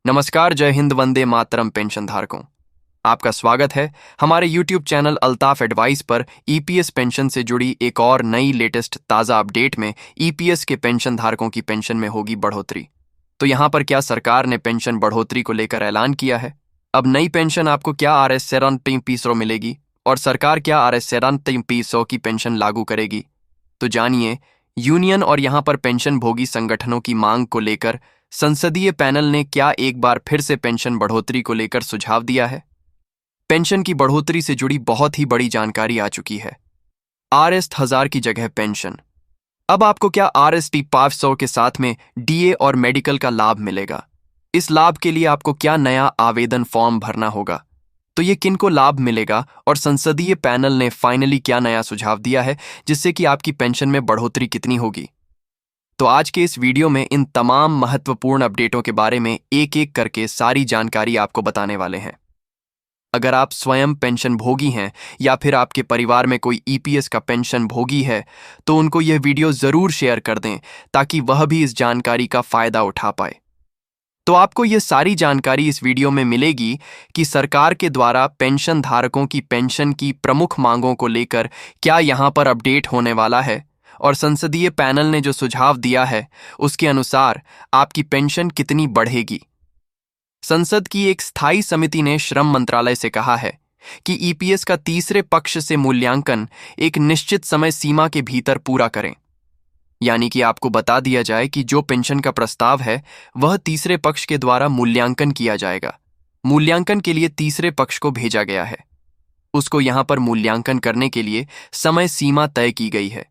नमस्कार, जय हिंद, वंदे मातरम पेंशन धारकों। आपका स्वागत है हमारे YouTube चैनल अल्ताफ एडवाइस पर ईपीएस पेंशन से जुड़ी एक और नई लेटेस्ट ताज़ा अपडेट में ईपीएस के पेंशन धारकों की पेंशन में होगी बढ़ोतरी। तो यहाँ पर क्या सरकार ने पेंशन बढ़ोतरी को लेकर ऐलान किया है? अब नई पेंशन आपको क्या RS 70 मिलेगी और सरकार क्या RS 70 की पेंशन लागू करेगी? तो जानिए, यूनियन और यहाँ पर पेंशन भोगी संगठनों की मांग को लेकर संसदीय पैनल ने क्या एक बार फिर से पेंशन बढ़ोतरी को लेकर सुझाव दिया है। पेंशन की बढ़ोतरी से जुड़ी बहुत ही बड़ी जानकारी आ चुकी है। RS 1000 की जगह पेंशन। अब आपको क्या RS 500 के साथ में डीए और मेडिकल का लाभ मिलेगा? इस लाभ के लिए आपको क्या नया आवेदन फॉर्म भरना होगा? तो ये किनको लाभ मिलेगा और संसदीय पैनल ने फाइनली क्या नया सुझाव दिया है जिससे कि आपकी पेंशन में बढ़ोतरी कितनी होगी? तो आज के इस वीडियो में इन तमाम महत्वपूर्ण अपडेटों के बारे में एक एक करके सारी जानकारी आपको बताने वाले हैं। अगर आप स्वयं पेंशन भोगी हैं या फिर आपके परिवार में कोई ईपीएस का पेंशन भोगी है तो उनको यह वीडियो जरूर शेयर कर दें ताकि वह भी इस जानकारी का फायदा उठा पाए। तो आपको यह सारी जानकारी इस वीडियो में मिलेगी कि सरकार के द्वारा पेंशन धारकों की पेंशन की प्रमुख मांगों को लेकर क्या यहाँ पर अपडेट होने वाला है और संसदीय पैनल ने जो सुझाव दिया है उसके अनुसार आपकी पेंशन कितनी बढ़ेगी। संसद की एक स्थायी समिति ने श्रम मंत्रालय से कहा है कि ईपीएस का तीसरे पक्ष से मूल्यांकन एक निश्चित समय सीमा के भीतर पूरा करें। यानी कि आपको बता दिया जाए कि जो पेंशन का प्रस्ताव है वह तीसरे पक्ष के द्वारा मूल्यांकन किया जाएगा। मूल्यांकन के लिए तीसरे पक्ष को भेजा गया है। उसको यहां पर मूल्यांकन करने के लिए समय सीमा तय की गई है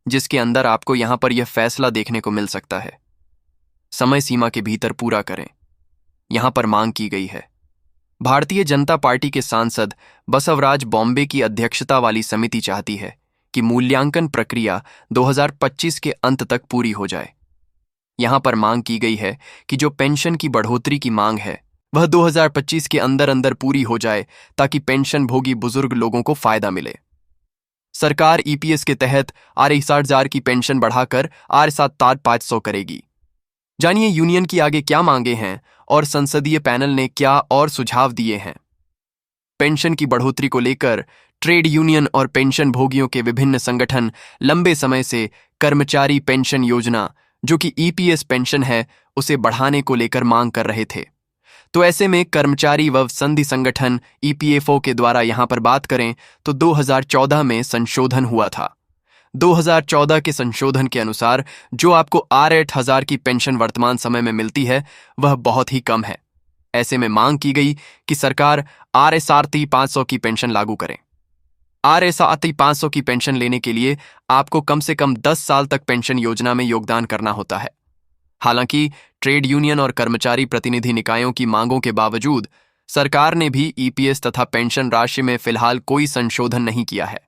जिसके अंदर आपको यहां पर यह फैसला देखने को मिल सकता है। समय सीमा के भीतर पूरा करें, यहां पर मांग की गई है। भारतीय जनता पार्टी के सांसद बसवराज बॉम्बे की अध्यक्षता वाली समिति चाहती है कि मूल्यांकन प्रक्रिया 2025 के अंत तक पूरी हो जाए। यहां पर मांग की गई है कि जो पेंशन की बढ़ोतरी की मांग है वह 2025 के अंदर अंदर पूरी हो जाए ताकि पेंशन भोगी बुजुर्ग लोगों को फायदा मिले। सरकार ईपीएस के तहत RS 60,000 की पेंशन बढ़ाकर RS 500 करेगी। जानिए यूनियन की आगे क्या मांगे हैं और संसदीय पैनल ने क्या और सुझाव दिए हैं। पेंशन की बढ़ोतरी को लेकर ट्रेड यूनियन और पेंशन भोगियों के विभिन्न संगठन लंबे समय से कर्मचारी पेंशन योजना, जो कि ईपीएस पेंशन है, उसे बढ़ाने को लेकर मांग कर रहे थे। तो ऐसे में कर्मचारी व संधि संगठन ईपीएफओ के द्वारा यहां पर बात करें तो 2014 में संशोधन हुआ था। 2014 के संशोधन के अनुसार जो आपको RS 1000 की पेंशन वर्तमान समय में मिलती है वह बहुत ही कम है। ऐसे में मांग की गई कि सरकार RS 500 की पेंशन लागू करे। RS 500 की पेंशन लेने के लिए आपको कम से कम 10 साल तक पेंशन योजना में योगदान करना होता है। हालांकि ट्रेड यूनियन और कर्मचारी प्रतिनिधि निकायों की मांगों के बावजूद सरकार ने भी ईपीएस तथा पेंशन राशि में फिलहाल कोई संशोधन नहीं किया है।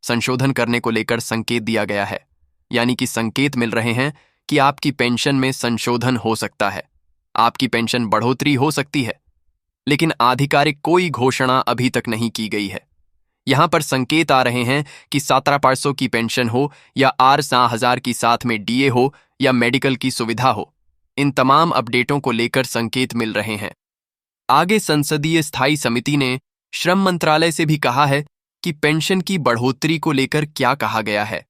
संशोधन करने को लेकर संकेत दिया गया है, यानी कि संकेत मिल रहे हैं कि आपकी पेंशन में संशोधन हो सकता है, आपकी पेंशन बढ़ोतरी हो सकती है, लेकिन आधिकारिक कोई घोषणा अभी तक नहीं की गई है। यहां पर संकेत आ रहे हैं कि 17,500 की पेंशन हो या RS 1000 की साथ में डीए हो या मेडिकल की सुविधा हो, इन तमाम अपडेटों को लेकर संकेत मिल रहे हैं। आगे संसदीय स्थायी समिति ने श्रम मंत्रालय से भी कहा है कि पेंशन की बढ़ोतरी को लेकर क्या कहा गया है।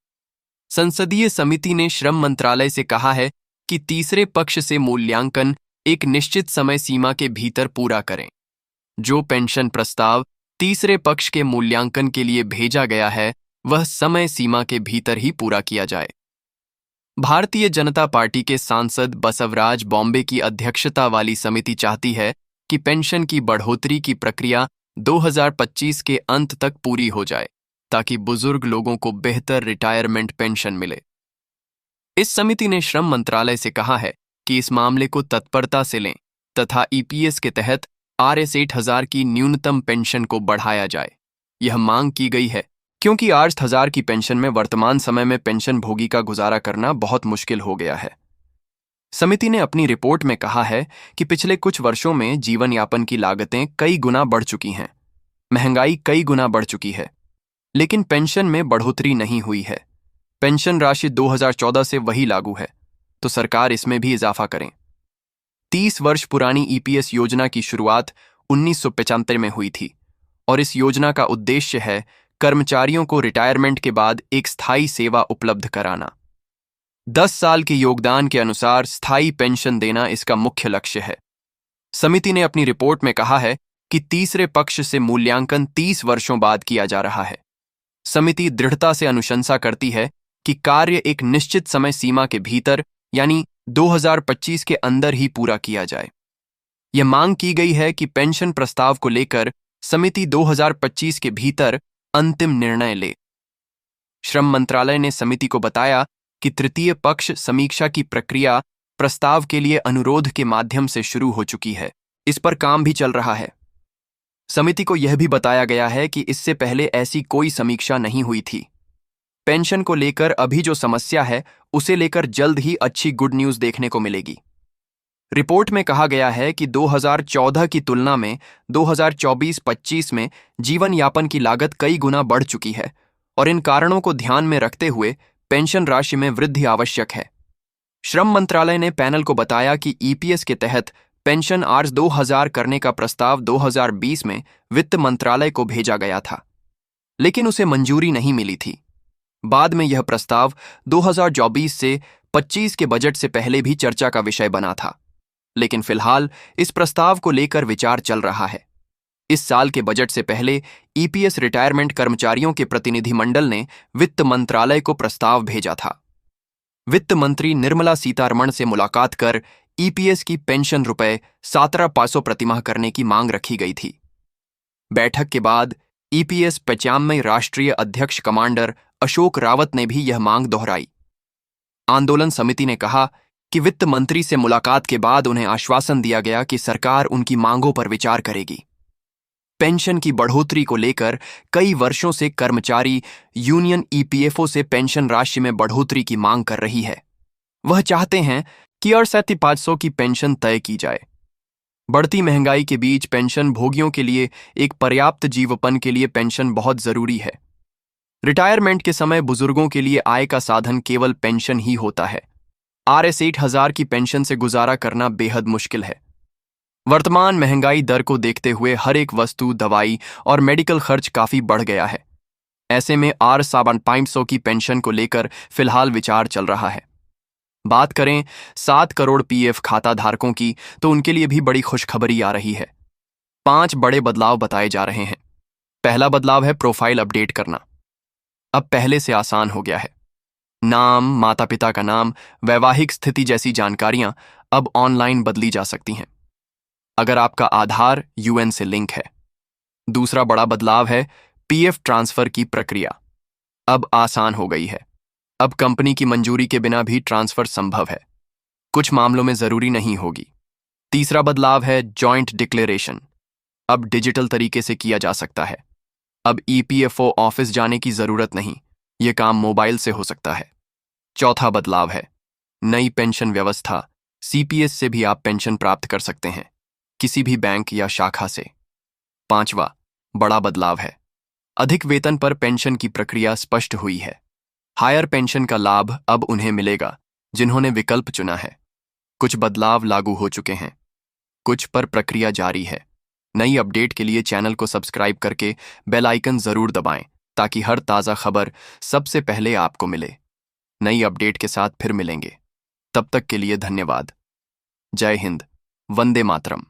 संसदीय समिति ने श्रम मंत्रालय से कहा है कि तीसरे पक्ष से मूल्यांकन एक निश्चित समय सीमा के भीतर पूरा करें। जो पेंशन प्रस्ताव तीसरे पक्ष के मूल्यांकन के लिए भेजा गया है वह समय सीमा के भीतर ही पूरा किया जाए। भारतीय जनता पार्टी के सांसद बसवराज बॉम्बे की अध्यक्षता वाली समिति चाहती है कि पेंशन की बढ़ोतरी की प्रक्रिया 2025 के अंत तक पूरी हो जाए ताकि बुजुर्ग लोगों को बेहतर रिटायरमेंट पेंशन मिले। इस समिति ने श्रम मंत्रालय से कहा है कि इस मामले को तत्परता से लें तथा ईपीएस के तहत RS 8000 की न्यूनतम पेंशन को बढ़ाया जाए। यह मांग की गई है क्योंकि RS 1000 की पेंशन में वर्तमान समय में पेंशन भोगी का गुजारा करना बहुत मुश्किल हो गया है। समिति ने अपनी रिपोर्ट में कहा है कि पिछले कुछ वर्षों में जीवन यापन की लागतें कई गुना बढ़ चुकी हैं, महंगाई कई गुना बढ़ चुकी है, लेकिन पेंशन में बढ़ोतरी नहीं हुई है। पेंशन राशि 2014 से वही लागू है, तो सरकार इसमें भी इजाफा करें। 30 वर्ष पुरानी ईपीएस योजना की शुरुआत 1975 में हुई थी और इस योजना का उद्देश्य है कर्मचारियों को रिटायरमेंट के बाद एक स्थायी सेवा उपलब्ध कराना। 10 साल के योगदान के अनुसार स्थायी पेंशन देना इसका मुख्य लक्ष्य है। समिति ने अपनी रिपोर्ट में कहा है कि तीसरे पक्ष से मूल्यांकन 30 वर्षों बाद किया जा रहा है। समिति दृढ़ता से अनुशंसा करती है कि कार्य एक निश्चित समय सीमा के भीतर यानी 2025 के अंदर ही पूरा किया जाए। यह मांग की गई है कि पेंशन प्रस्ताव को लेकर समिति 2025 के भीतर अंतिम निर्णय ले। श्रम मंत्रालय ने समिति को बताया कि तृतीय पक्ष समीक्षा की प्रक्रिया प्रस्ताव के लिए अनुरोध के माध्यम से शुरू हो चुकी है। इस पर काम भी चल रहा है। समिति को यह भी बताया गया है कि इससे पहले ऐसी कोई समीक्षा नहीं हुई थी। पेंशन को लेकर अभी जो समस्या है उसे लेकर जल्द ही अच्छी गुड न्यूज देखने को मिलेगी। रिपोर्ट में कहा गया है कि 2014 की तुलना में 2024-25 में जीवन यापन की लागत कई गुना बढ़ चुकी है और इन कारणों को ध्यान में रखते हुए पेंशन राशि में वृद्धि आवश्यक है। श्रम मंत्रालय ने पैनल को बताया कि ईपीएस के तहत पेंशन आर्ज 2000 करने का प्रस्ताव 2020 में वित्त मंत्रालय को भेजा गया था, लेकिन उसे मंजूरी नहीं मिली थी। बाद में यह प्रस्ताव 2024 से 25 के बजट से पहले भी चर्चा का विषय बना था, लेकिन फिलहाल इस प्रस्ताव को लेकर विचार चल रहा है। इस साल के बजट से पहले ईपीएस रिटायरमेंट कर्मचारियों के प्रतिनिधिमंडल ने वित्त मंत्रालय को प्रस्ताव भेजा था। वित्त मंत्री निर्मला सीतारमण से मुलाकात कर ईपीएस की पेंशन ₹17,500 प्रतिमाह करने की मांग रखी गई थी। बैठक के बाद ईपीएस 95 राष्ट्रीय अध्यक्ष कमांडर अशोक रावत ने भी यह मांग दोहराई। आंदोलन समिति ने कहा कि वित्त मंत्री से मुलाकात के बाद उन्हें आश्वासन दिया गया कि सरकार उनकी मांगों पर विचार करेगी। पेंशन की बढ़ोतरी को लेकर कई वर्षों से कर्मचारी यूनियन ईपीएफओ से पेंशन राशि में बढ़ोतरी की मांग कर रही है। वह चाहते हैं कि 68,500 की पेंशन तय की जाए। बढ़ती महंगाई के बीच पेंशन भोगियों के लिए एक पर्याप्त जीवनयापन के लिए पेंशन बहुत जरूरी है। रिटायरमेंट के समय बुजुर्गों के लिए आय का साधन केवल पेंशन ही होता है। RS 8,000 की पेंशन से गुजारा करना बेहद मुश्किल है। वर्तमान महंगाई दर को देखते हुए हर एक वस्तु, दवाई और मेडिकल खर्च काफी बढ़ गया है। ऐसे में R 500 की पेंशन को लेकर फिलहाल विचार चल रहा है। बात करें 7 करोड़ पीएफ खाता धारकों की तो उनके लिए भी बड़ी खुशखबरी आ रही है। 5 बड़े बदलाव बताए जा रहे हैं। पहला बदलाव है प्रोफाइल अपडेट करना। अब पहले से आसान हो गया है। नाम, माता पिता का नाम, वैवाहिक स्थिति जैसी जानकारियां अब ऑनलाइन बदली जा सकती हैं, अगर आपका आधार यूएन से लिंक है। दूसरा बड़ा बदलाव है पीएफ ट्रांसफर की प्रक्रिया अब आसान हो गई है। अब कंपनी की मंजूरी के बिना भी ट्रांसफर संभव है, कुछ मामलों में जरूरी नहीं होगी। तीसरा बदलाव है जॉइंट डिक्लेरेशन अब डिजिटल तरीके से किया जा सकता है। अब ईपीएफओ ऑफिस जाने की जरूरत नहीं, यह काम मोबाइल से हो सकता है। चौथा बदलाव है नई पेंशन व्यवस्था। सीपीएस से भी आप पेंशन प्राप्त कर सकते हैं, किसी भी बैंक या शाखा से। पांचवा बड़ा बदलाव है अधिक वेतन पर पेंशन की प्रक्रिया स्पष्ट हुई है। हायर पेंशन का लाभ अब उन्हें मिलेगा जिन्होंने विकल्प चुना है। कुछ बदलाव लागू हो चुके हैं, कुछ पर प्रक्रिया जारी है। नई अपडेट के लिए चैनल को सब्सक्राइब करके बेल आइकन जरूर दबाएं ताकि हर ताज़ा खबर सबसे पहले आपको मिले। नई अपडेट के साथ फिर मिलेंगे, तब तक के लिए धन्यवाद। जय हिंद, वंदे मातरम।